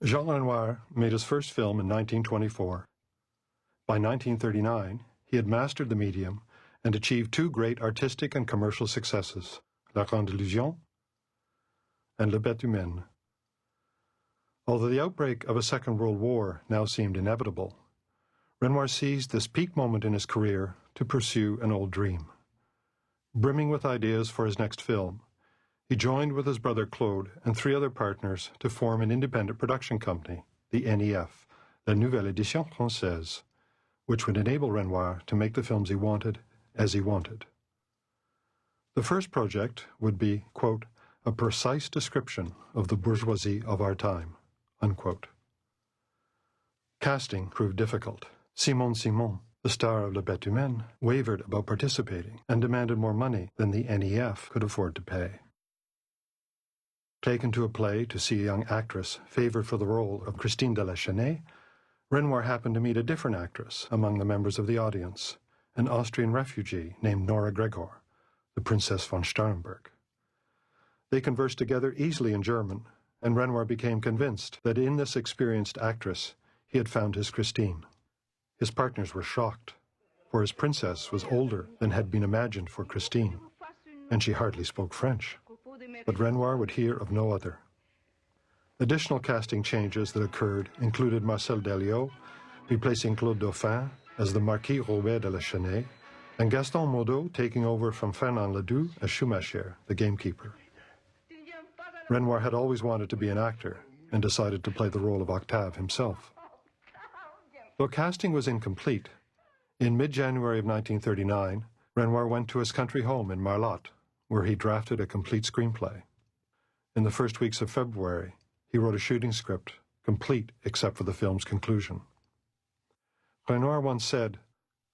Jean Renoir made his first film in 1924. By 1939, he had mastered the medium and achieved two great artistic and commercial successes, La Grande Illusion and Le Bête Humaine. Although the outbreak of a Second World War now seemed inevitable, Renoir seized this peak moment in his career to pursue an old dream. Brimming with ideas for his next film, he joined with his brother Claude and three other partners to form an independent production company, the NEF, La Nouvelle Édition Française, which would enable Renoir to make the films he wanted as he wanted. The first project would be, quote, a precise description of the bourgeoisie of our time, unquote. Casting proved difficult. Simone, the star of Le Bête Humaine, wavered about participating and demanded more money than the NEF could afford to pay. Taken to a play to see a young actress favored for the role of Christine de la Chesnaye, Renoir happened to meet a different actress among the members of the audience, an Austrian refugee named Nora Gregor, the Princess von Starrenburg. They conversed together easily in German, and Renoir became convinced that in this experienced actress he had found his Christine. His partners were shocked, for his princess was older than had been imagined for Christine, and she hardly spoke French. But Renoir would hear of no other. Additional casting changes that occurred included Marcel Delio, replacing Claude Dauphin as the Marquis Robert de la Chesnaye, and Gaston Modeau taking over from Fernand Ledoux as Schumacher, the gamekeeper. Renoir had always wanted to be an actor and decided to play the role of Octave himself. Though casting was incomplete, in mid-January of 1939, Renoir went to his country home in Marlotte, where he drafted a complete screenplay. In the first weeks of February, he wrote a shooting script, complete except for the film's conclusion. Renoir once said,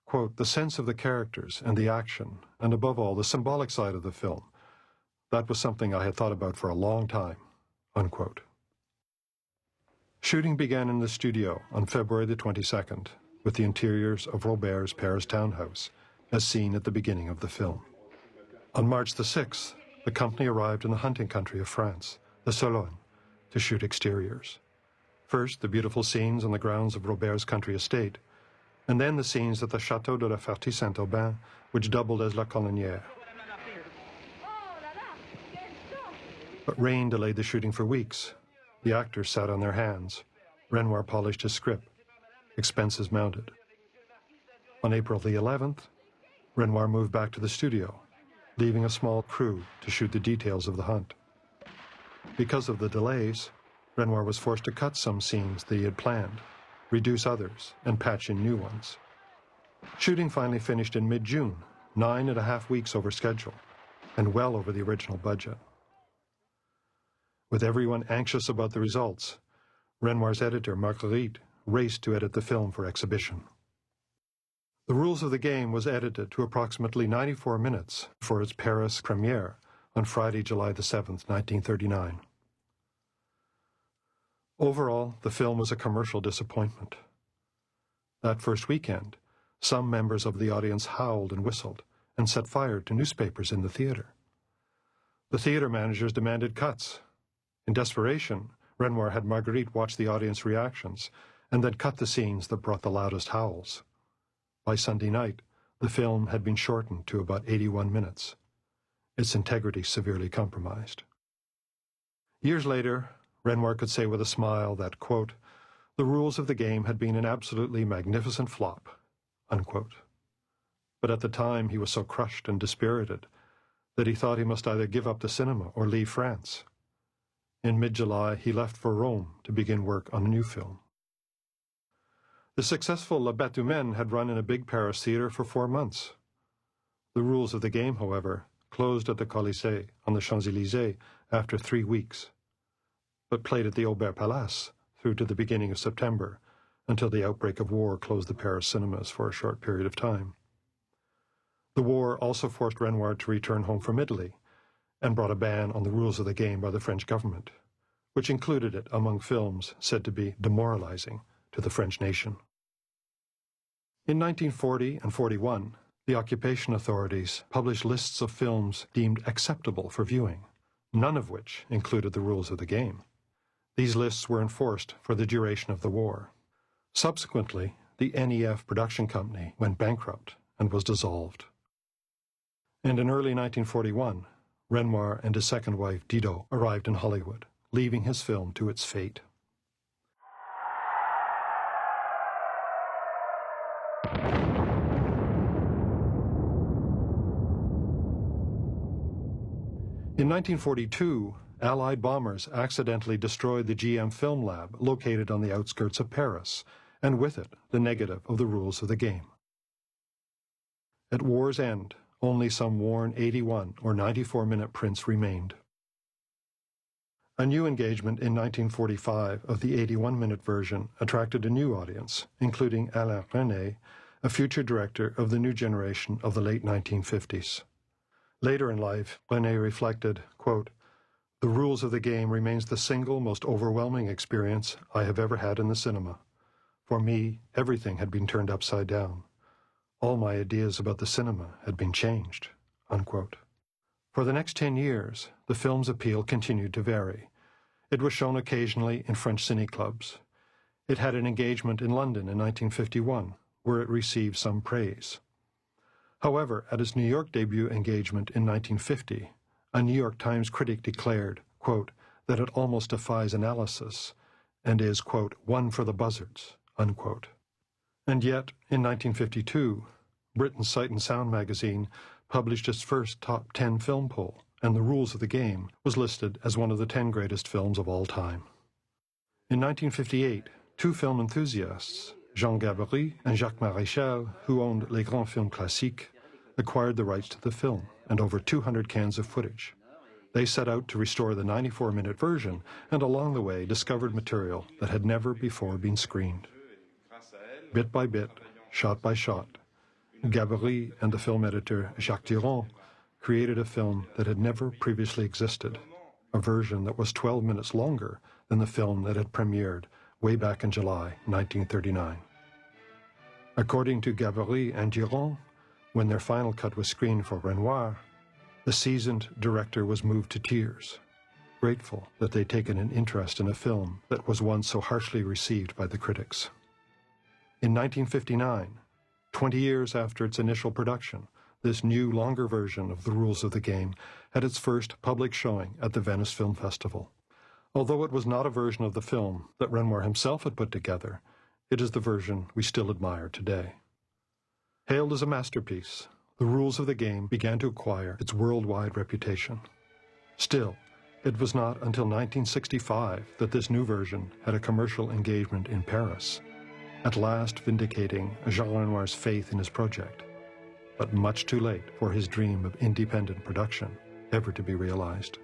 quote, the sense of the characters and the action, and above all, the symbolic side of the film, that was something I had thought about for a long time, unquote. Shooting began in the studio on February the 22nd, with the interiors of Robert's Paris townhouse, as seen at the beginning of the film. On March the 6th, the company arrived in the hunting country of France, the Sologne, to shoot exteriors. First, the beautiful scenes on the grounds of Robert's country estate, and then the scenes at the Château de la Ferté-Saint-Aubin, which doubled as La Colonnière. But rain delayed the shooting for weeks. The actors sat on their hands. Renoir polished his script. Expenses mounted. On April the 11th, Renoir moved back to the studio, leaving a small crew to shoot the details of the hunt. Because of the delays, Renoir was forced to cut some scenes that he had planned, reduce others, and patch in new ones. Shooting finally finished in mid-June, 9.5 weeks over schedule, and well over the original budget. With everyone anxious about the results, Renoir's editor, Marguerite, raced to edit the film for exhibition. The Rules of the Game was edited to approximately 94 minutes for its Paris premiere on Friday, July the 7th, 1939. Overall, the film was a commercial disappointment. That first weekend, some members of the audience howled and whistled and set fire to newspapers in the theater. The theater managers demanded cuts. In desperation, Renoir had Marguerite watch the audience reactions and then cut the scenes that brought the loudest howls. By Sunday night, the film had been shortened to about 81 minutes, its integrity severely compromised. Years later, Renoir could say with a smile that, quote, the Rules of the Game had been an absolutely magnificent flop, unquote. But at the time he was so crushed and dispirited that he thought he must either give up the cinema or leave France. In mid-July, he left for Rome to begin work on a new film. The successful La Bête Humaine had run in a big Paris theater for 4 months. The Rules of the Game, however, closed at the Colisée on the Champs-Élysées after 3 weeks, but played at the Aubert Palace through to the beginning of September, until the outbreak of war closed the Paris cinemas for a short period of time. The war also forced Renoir to return home from Italy, and brought a ban on the Rules of the Game by the French government, which included it among films said to be demoralizing to the French nation. In 1940 and 41, the occupation authorities published lists of films deemed acceptable for viewing, none of which included the Rules of the Game. These lists were enforced for the duration of the war. Subsequently, the NEF production company went bankrupt and was dissolved. And in early 1941, Renoir and his second wife, Didot, arrived in Hollywood, leaving his film to its fate. In 1942, Allied bombers accidentally destroyed the GM film lab located on the outskirts of Paris, and with it, the negative of the rules of the game. At war's end, only some worn 81 or 94-minute prints remained. A new engagement in 1945 of the 81-minute version attracted a new audience, including Alain Resnais, a future director of the new generation of the late 1950s. Later in life, Resnais reflected, quote, "The rules of the game remains the single most overwhelming experience I have ever had in the cinema. For me, everything had been turned upside down. All my ideas about the cinema had been changed," unquote. For the next 10 years, the film's appeal continued to vary. It was shown occasionally in French cine clubs. It had an engagement in London in 1951, where it received some praise. However, at its New York debut engagement in 1950, a New York Times critic declared, quote, that it almost defies analysis and is, quote, one for the buzzards, unquote. And yet, in 1952, Britain's Sight and Sound magazine published its first top 10 film poll, and The Rules of the Game was listed as one of the 10 greatest films of all time. In 1958, two film enthusiasts, Jean Gabory and Jacques Maréchal, who owned Les Grands Films Classiques, acquired the rights to the film and over 200 cans of footage. They set out to restore the 94-minute version and along the way discovered material that had never before been screened. Bit by bit, shot by shot, Gabory and the film editor Jacques Durand created a film that had never previously existed, a version that was 12 minutes longer than the film that had premiered way back in July 1939. According to Gabory and Durand, when their final cut was screened for Renoir, the seasoned director was moved to tears, grateful that they'd taken an interest in a film that was once so harshly received by the critics. In 1959, 20 years after its initial production, this new, longer version of The Rules of the Game had its first public showing at the Venice Film Festival. Although it was not a version of the film that Renoir himself had put together, it is the version we still admire today. Hailed as a masterpiece, The Rules of the Game began to acquire its worldwide reputation. Still, it was not until 1965 that this new version had a commercial engagement in Paris, at last vindicating Jean Renoir's faith in his project, but much too late for his dream of independent production ever to be realized.